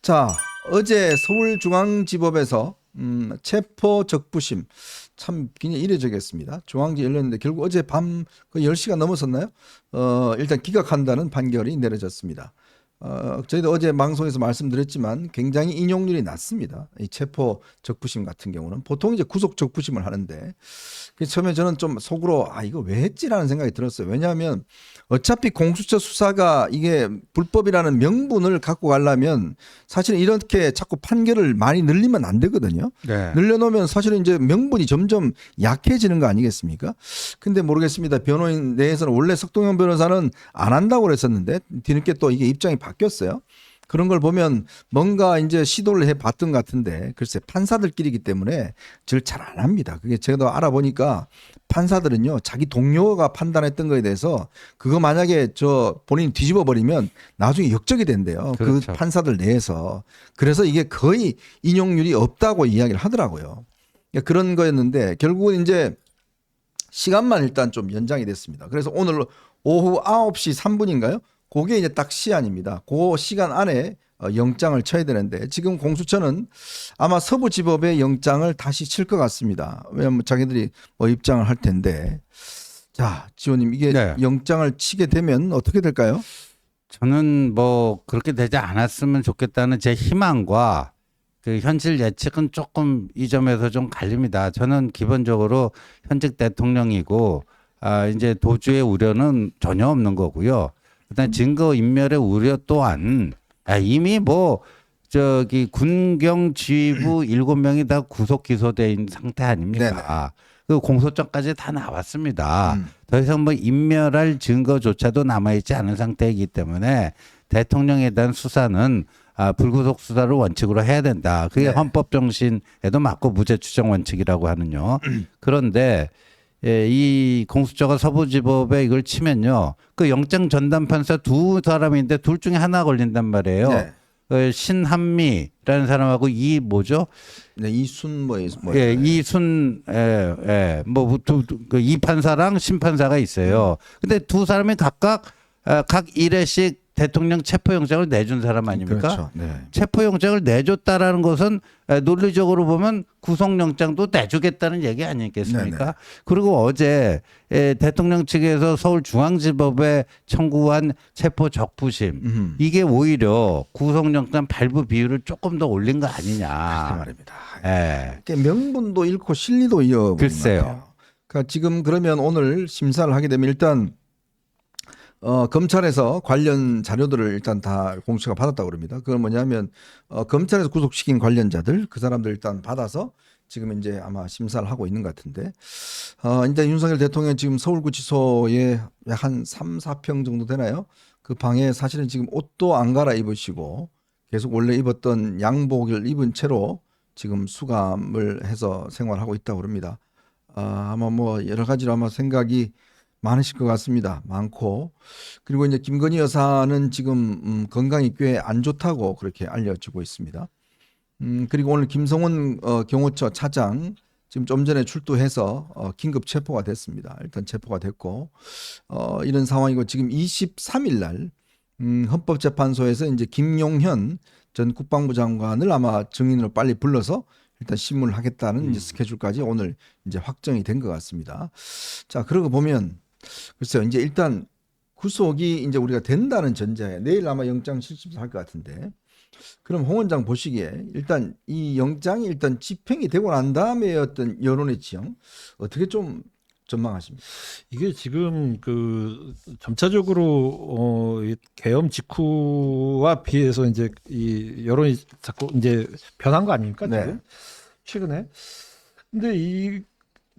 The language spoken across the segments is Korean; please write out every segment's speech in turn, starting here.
자, 어제 서울중앙지법에서 체포적부심 참 굉장히 이례적이었습니다. 중앙지 열렸는데 결국 어제 밤 거의 10시가 넘었었나요? 일단 기각한다는 판결이 내려졌습니다. 저희도 어제 방송에서 말씀드렸지만 굉장히 인용률이 낮습니다. 이 체포 적부심 같은 경우는 보통 이제 구속 적부심을 하는데 처음에 저는 좀 속으로 이거 왜 했지라는 생각이 들었어요. 왜냐하면 어차피 공수처 수사가 이게 불법이라는 명분을 갖고 가려면 사실 이렇게 자꾸 판결을 많이 늘리면 안 되거든요. 네. 늘려놓으면 사실은 이제 명분이 점점 약해지는 거 아니겠습니까? 근데 모르겠습니다. 변호인 내에서는 원래 석동현 변호사는 안 한다고 그랬었는데 뒤늦게 또 이게 입장이 바뀌었어요. 그런 걸 보면 뭔가 이제 시도를 해봤던 것 같은데 글쎄 판사들끼리기 때문에 절 잘 안 합니다. 그게 제가 알아보니까 판사들은요 자기 동료가 판단했던 거에 대해서 그거 만약에 본인이 뒤집어 버리면 나중에 역적이 된대요. 그렇죠. 그 판사들 내에서. 그래서 이게 거의 인용률이 없다고 이야기를 하더라고요. 그런 거였는데 결국은 이제 시간만 일단 좀 연장이 됐습니다. 그래서 오늘 오후 9시 3분인가요? 그게 이제 딱 시한입니다. 그 시간 안에 영장을 쳐야 되는데 지금 공수처는 아마 서부지법에 영장을 다시 칠 것 같습니다. 왜냐하면 자기들이 입장을 할 텐데. 자, 지호님 이게 네. 영장을 치게 되면 어떻게 될까요? 저는 뭐 그렇게 되지 않았으면 좋겠다는 제 희망과 그 현실 예측은 조금 이 점에서 좀 갈립니다. 저는 기본적으로 현직 대통령이고 이제 도주의 우려는 전혀 없는 거고요. 일단 증거 인멸의 우려 또한 이미 군경 지휘부 7명이 다 구속 기소돼 있는 상태 아닙니까? 그 공소장까지 다 나왔습니다. 더 이상 인멸할 증거조차도 남아있지 않은 상태이기 때문에 대통령에 대한 수사는 불구속 수사를 원칙으로 해야 된다. 그게 헌법 정신에도 맞고 무죄 추정 원칙이라고 하는요. 그런데 이 공수처가 서부지법에 이걸 치면요, 그 영장 전담 판사 두 사람인데 둘 중에 하나 걸린단 말이에요. 네. 신한미라는 사람하고 이 이순 이순 이 판사랑 심판사가 있어요. 근데 두 사람이 각각 각 1회씩 대통령 체포영장을 내준 사람 아닙니까? 그렇죠. 네. 체포영장을 내줬다라는 것은 논리적으로 보면 구속영장도 내주겠다는 얘기 아니겠습니까? 네네. 그리고 어제 대통령 측에서 서울중앙지법에 청구한 체포 적부심 이게 오히려 구속영장 발부 비율을 조금 더 올린 거 아니냐. 그 말입니다. 예. 명분도 잃고 실리도 잃어버린 글쎄요. 것 같아요. 그러니까 지금 그러면 오늘 심사를 하게 되면 일단 검찰에서 관련 자료들을 일단 다 공수처가 받았다고 그럽니다. 그건 뭐냐면 검찰에서 구속시킨 관련자들 그 사람들 일단 받아서 지금 이제 아마 심사를 하고 있는 것 같은데 이제 윤석열 대통령 지금 서울구치소에 약 한 3, 4평 정도 되나요? 그 방에 사실은 지금 옷도 안 갈아입으시고 계속 원래 입었던 양복을 입은 채로 지금 수감을 해서 생활하고 있다고 그럽니다. 아마 여러 가지로 아마 생각이 많으실 것 같습니다. 많고. 그리고 이제 김건희 여사는 지금 건강이 꽤 안 좋다고 그렇게 알려지고 있습니다. 그리고 오늘 김성훈 경호처 차장 지금 좀 전에 출두해서 긴급 체포가 됐습니다. 일단 체포가 됐고 이런 상황이고 지금 23일 날 헌법재판소에서 이제 김용현 전 국방부 장관을 아마 증인으로 빨리 불러서 일단 심문을 하겠다는 이제 스케줄까지 오늘 이제 확정이 된 것 같습니다. 자, 그러고 보면 글쎄요, 이제 일단 구속이 이제 우리가 된다는 전제에 내일 아마 영장 실심사 할 것 같은데, 그럼 홍 원장 보시기에 일단 이 영장이 일단 집행이 되고 난 다음에 어떤 여론의 지형 어떻게 좀 전망하십니까? 이게 지금 그 점차적으로 계엄 직후와 비해서 이제 이 여론이 자꾸 이제 변한 거 아닙니까? 네. 지금 최근에. 근데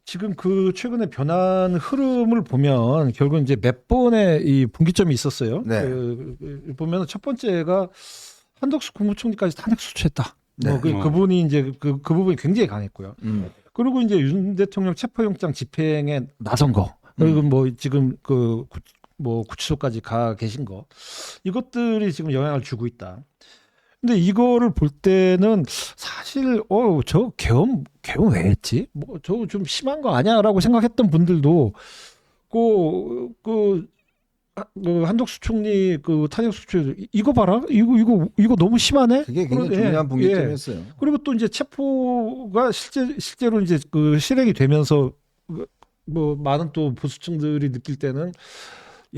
지금 그 최근에 변한 흐름을 보면 결국 이제 몇 번의 이 분기점이 있었어요. 네. 보면 첫 번째가 한덕수 국무총리까지 탄핵 소추했다. 네. 그분이 이제 그 부분이 굉장히 강했고요. 그리고 이제 윤 대통령 체포영장 집행에 나선 거. 그리고 지금 구치소까지 가 계신 거. 이것들이 지금 영향을 주고 있다. 근데 이거를 볼 때는 사실 저 계엄 왜 했지? 저거 좀 심한 거 아니야라고 생각했던 분들도 그 그 한덕수 총리 그 탄핵 수출 이거 봐라 이거 너무 심하네. 그게 굉장히 그런데, 중요한 예. 분기점이었어요. 그리고 또 이제 체포가 실제로 이제 그 실행이 되면서 뭐 많은 또 보수층들이 느낄 때는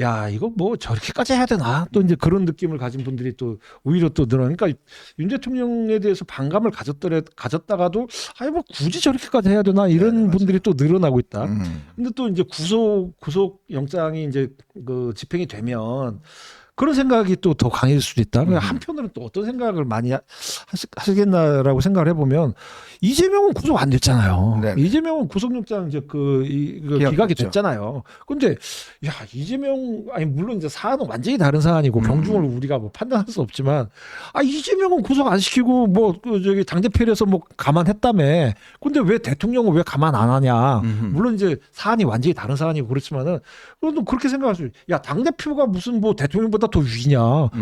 야 이거 뭐 저렇게까지 해야 되나 또 이제 그런 느낌을 가진 분들이 또 오히려 또 늘어. 그러니까 윤 대통령에 대해서 반감을 가졌다가도 아니 뭐 굳이 저렇게까지 해야 되나 이런 네, 분들이 또 늘어나고 있다. 음. 근데 또 이제 구속 영장이 이제 그 집행이 되면 그런 생각이 또 더 강해질 수도 있다. 한편으로는 또 어떤 생각을 많이 하시겠나라고 생각을 해보면 이재명은 구속 안 됐잖아요. 네. 이재명은 구속영장 이제 기각이 됐잖아요. 근데 야 이재명 아니 물론 이제 사안은 완전히 다른 사안이고 경중을 우리가 뭐 판단할 수 없지만 아 이재명은 구속 안 시키고 뭐 저기 당 대표에서 뭐 가만했다며. 근데 왜 대통령은 왜 가만 안 하냐. 물론 이제 사안이 완전히 다른 사안이고 그렇지만은 그것도 그렇게 생각할 수. 야 당 대표가 무슨 뭐 대통령보다 더 위냐.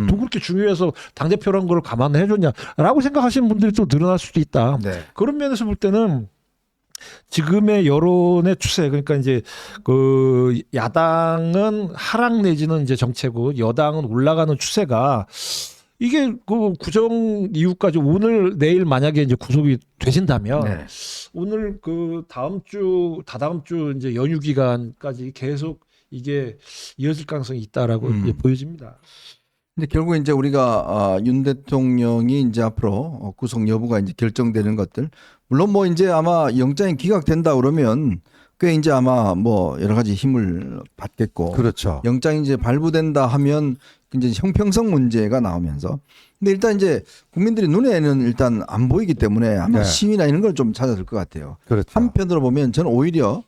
또 그렇게 중요해서 당 대표란 걸 감안해줬냐라고 생각하시는 분들이 또 늘어날 수도 있다. 네. 그런 면에서 볼 때는 지금의 여론의 추세 그러니까 이제 그 야당은 하락 내지는 이제 정체고 여당은 올라가는 추세가 이게 그 구정 이후까지 오늘 내일 만약에 이제 구속이 되신다면 네. 오늘 그 다음 주 다다음 주 이제 연휴 기간까지 계속 이게 이어질 가능성이 있다라고 이제 보여집니다. 근데 결국 이제 우리가 윤 대통령이 이제 앞으로 구속 여부가 이제 결정되는 것들 물론 뭐 이제 아마 영장이 기각된다 그러면 꽤 이제 아마 뭐 여러 가지 힘을 받겠고 그렇죠. 영장이 이제 발부된다 하면 이제 형평성 문제가 나오면서 근데 일단 이제 국민들이 눈에는 일단 안 보이기 때문에 아마 네. 시위나 이런 걸 좀 찾아들 것 같아요. 그렇죠. 한편으로 보면 저는 오히려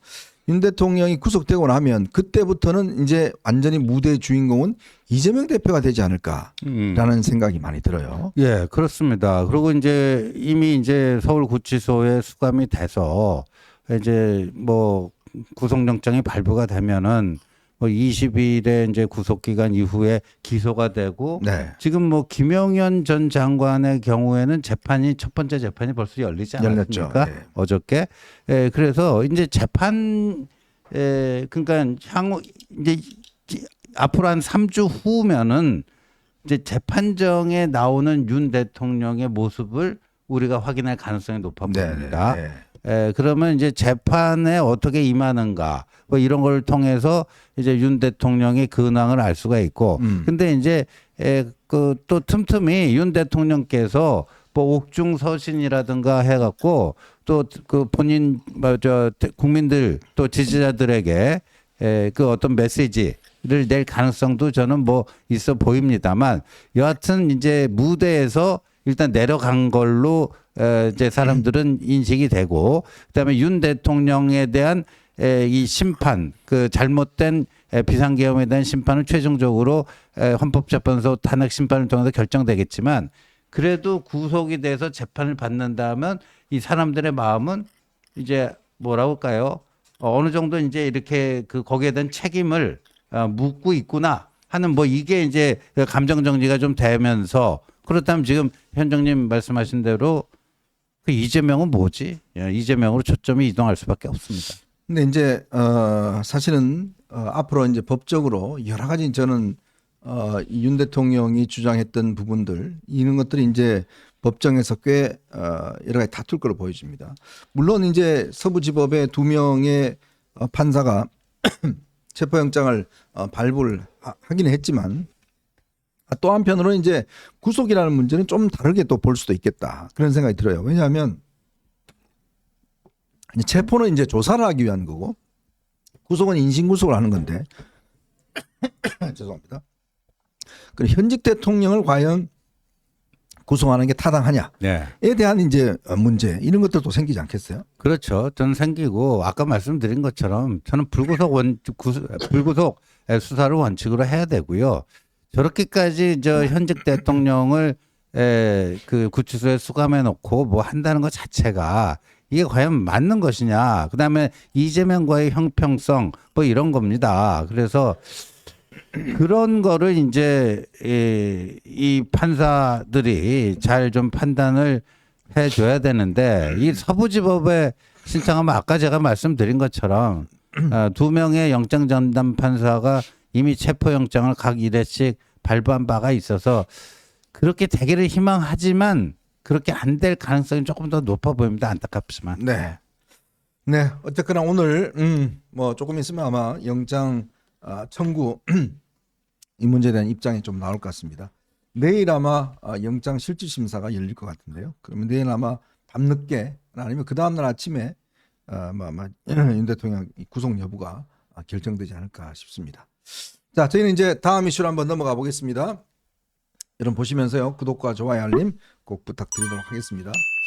윤 대통령이 구속되고 나면 그때부터는 이제 완전히 무대의 주인공은 이재명 대표가 되지 않을까라는 생각이 많이 들어요. 예, 그렇습니다. 그리고 이제 이미 이제 서울구치소에 수감이 돼서 이제 뭐 구속영장이 발부가 되면은 뭐 20일에 이제 구속기간 이후에 기소가 되고 네. 지금 뭐 김영현 전 장관의 경우에는 재판이 첫 번째 재판이 벌써 열리지 않았습니까? 열렸죠. 네. 어저께. 예, 그래서 이제 재판 그러니까 향후 이제 앞으로 한 3주 후면은 이제 재판정에 나오는 윤 대통령의 모습을 우리가 확인할 가능성이 높아 보입니다. 네, 네, 네. 그러면 이제 재판에 어떻게 임하는가 뭐 이런 걸 통해서 이제 윤 대통령의 근황을 알 수가 있고 근데 이제 그 또 틈틈이 윤 대통령께서 뭐 옥중서신이라든가 해갖고 또 그 본인 뭐저 국민들 또 지지자들에게 그 어떤 메시지를 낼 가능성도 저는 뭐 있어 보입니다만 여하튼 이제 무대에서 일단 내려간 걸로 이제 사람들은 인식이 되고 그다음에 윤 대통령에 대한 이 심판 그 잘못된 비상계엄에 대한 심판은 최종적으로 헌법재판소 탄핵 심판을 통해서 결정되겠지만 그래도 구속이 돼서 재판을 받는다면 이 사람들의 마음은 이제 뭐라고 할까요? 어느 정도 이제 이렇게 그 거기에 대한 책임을 묻고 있구나 하는 뭐 이게 이제 감정 정리가 좀 되면서 그렇다면 지금 현정님 말씀하신 대로 그 이재명은 뭐지? 이재명으로 초점이 이동할 수밖에 없습니다. 근데 이제 사실은 앞으로 이제 법적으로 여러 가지 저는 윤 대통령이 주장했던 부분들 이런 것들이 이제 법정에서 꽤 여러 가지 다툴 거로 보여집니다. 물론 이제 서부지법의 2명의 판사가 체포영장을 발부를 하기는 했지만 또 한편으로는 이제 구속이라는 문제는 좀 다르게 또 볼 수도 있겠다 그런 생각이 들어요. 왜냐하면 체포는 이제 조사를 하기 위한 거고 구속은 인신구속을 하는 건데 죄송합니다. 그럼 현직 대통령을 과연 구속하는 게 타당하냐에 네. 대한 이제 문제 이런 것들도 생기지 않겠어요? 그렇죠. 저는 생기고 아까 말씀드린 것처럼 저는 불구속 수사를 원칙으로 해야 되고요. 저렇게까지 저 현직 대통령을 그 구치소에 수감해 놓고 뭐 한다는 것 자체가 이게 과연 맞는 것이냐. 그다음에 이재명과의 형평성 뭐 이런 겁니다. 그래서 그런 거를 이제 이 판사들이 잘 좀 판단을 해줘야 되는데 이 서부지법에 신청하면 아까 제가 말씀드린 것처럼 2명의 영장 전담 판사가 이미 체포영장을 각 1회씩 발부한 바가 있어서 그렇게 되기를 희망하지만 그렇게 안 될 가능성이 조금 더 높아 보입니다. 안타깝지만. 네. 네. 어쨌거나 오늘 뭐 조금 있으면 아마 영장 청구 이 문제에 대한 입장이 좀 나올 것 같습니다. 내일 아마 영장 실질 심사가 열릴 것 같은데요. 그러면 내일 아마 밤늦게 아니면 그 다음 날 아침에 뭐 아마 윤 대통령 구속 여부가 결정되지 않을까 싶습니다. 자, 저희는 이제 다음 이슈로 한번 넘어가 보겠습니다. 여러분 보시면서요, 구독과 좋아요, 알림 꼭 부탁드리도록 하겠습니다.